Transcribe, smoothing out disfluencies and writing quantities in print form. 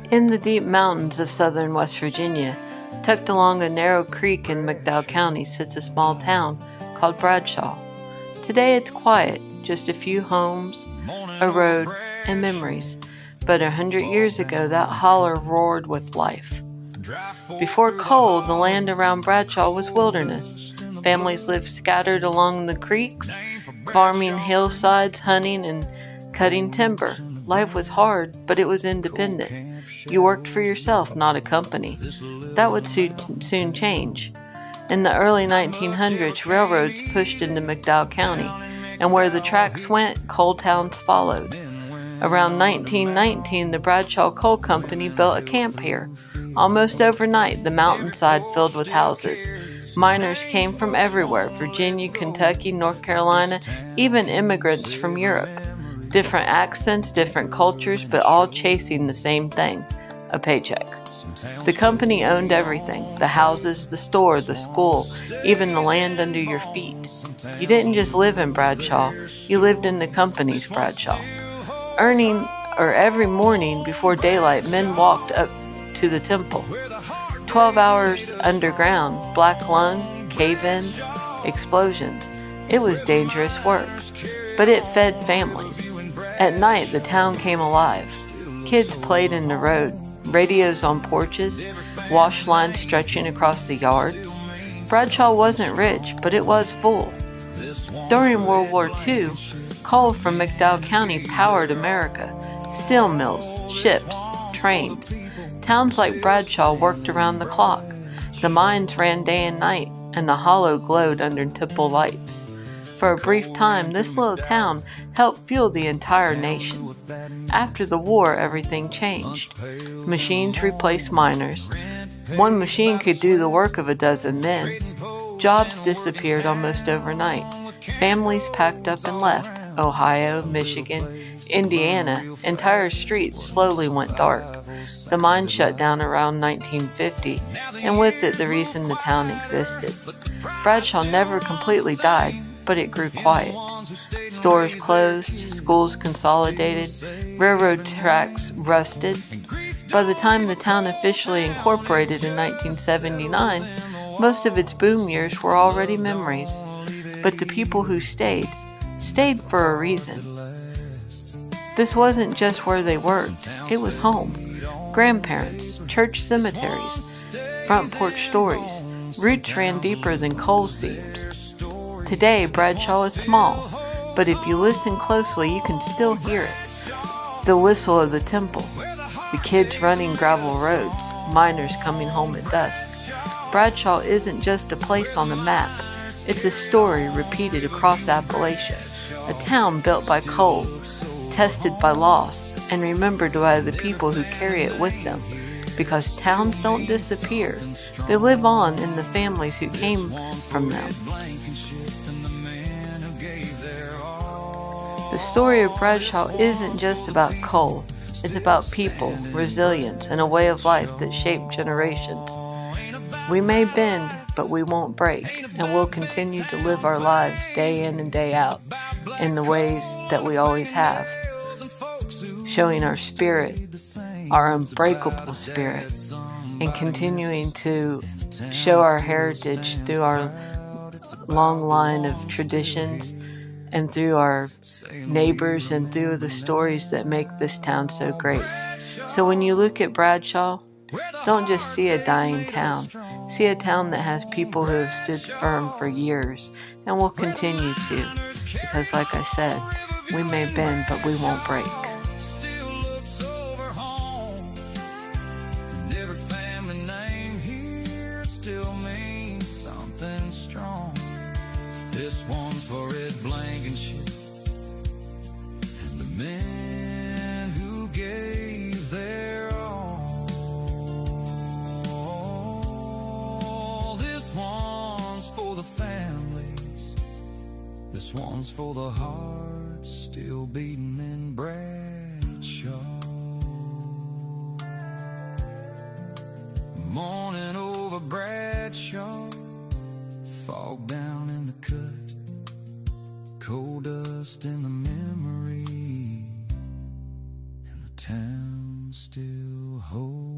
In the deep mountains of southern West Virginia, tucked along a narrow creek in McDowell County, sits a small town called Bradshaw. Today it's quiet, just a few homes, a road, and memories. But 100 years ago, that holler roared with life. Before coal, the land around Bradshaw was wilderness. Families lived scattered along the creeks, farming hillsides, hunting, and cutting timber. Life was hard, but it was independent. You worked for yourself, not a company. That would soon change. In the early 1900s, railroads pushed into McDowell County, and where the tracks went, coal towns followed. Around 1919, the Bradshaw Coal Company built a camp here. Almost overnight, the mountainside filled with houses. Miners came from everywhere: Virginia, Kentucky, North Carolina, even immigrants from Europe. Different accents, different cultures, but all chasing the same thing: a paycheck. The company owned everything: the houses, the store, the school, even the land under your feet. You didn't just live in Bradshaw, you lived in the company's Bradshaw. Every morning before daylight, men walked up to the temple. 12 hours underground, black lung, cave-ins, explosions. It was dangerous work, but it fed families. At night, the town came alive. Kids played in the road, radios on porches, wash lines stretching across the yards. Bradshaw wasn't rich, but it was full. During World War II, coal from McDowell County powered America. Steel mills, ships, trains. Towns like Bradshaw worked around the clock. The mines ran day and night, and the hollow glowed under temple lights. For a brief time, this little town helped fuel the entire nation. After the war, everything changed. Machines replaced miners. One machine could do the work of a dozen men. Jobs disappeared almost overnight. Families packed up and left. Ohio, Michigan, Indiana, entire streets slowly went dark. The mine shut down around 1950, and with it the reason the town existed. Bradshaw never completely died, but it grew quiet. Stores closed, schools consolidated, railroad tracks rusted. By the time the town officially incorporated in 1979, most of its boom years were already memories. But the people who stayed for a reason. This wasn't just where they worked, it was home. Grandparents, church cemeteries, front porch stories. Roots ran deeper than coal seams. Today, Bradshaw is small, but if you listen closely, you can still hear it. The whistle of the temple, the kids running gravel roads, miners coming home at dusk. Bradshaw isn't just a place on the map. It's a story repeated across Appalachia, a town built by coal, tested by loss, and remembered by the people who carry it with them. Because towns don't disappear, they live on in the families who came from them. The story of Bradshaw isn't just about coal. It's about people, resilience, and a way of life that shaped generations. We may bend, but we won't break, and we'll continue to live our lives day in and day out in the ways that we always have, showing our spirit, our unbreakable spirit, and continuing to show our heritage through our long line of traditions and through our neighbors and through the stories that make this town so great. So when you look at Bradshaw, don't just see a dying town. See a town that has people who have stood firm for years and will continue to. Because like I said, we may bend, but we won't break. This one's for Red Blankenship and the men who gave their all. This one's for the families. This one's for the hearts still beating in Bradshaw. Morning over Bradshaw, fog down in the cut, coal dust in the memory, and the town still hold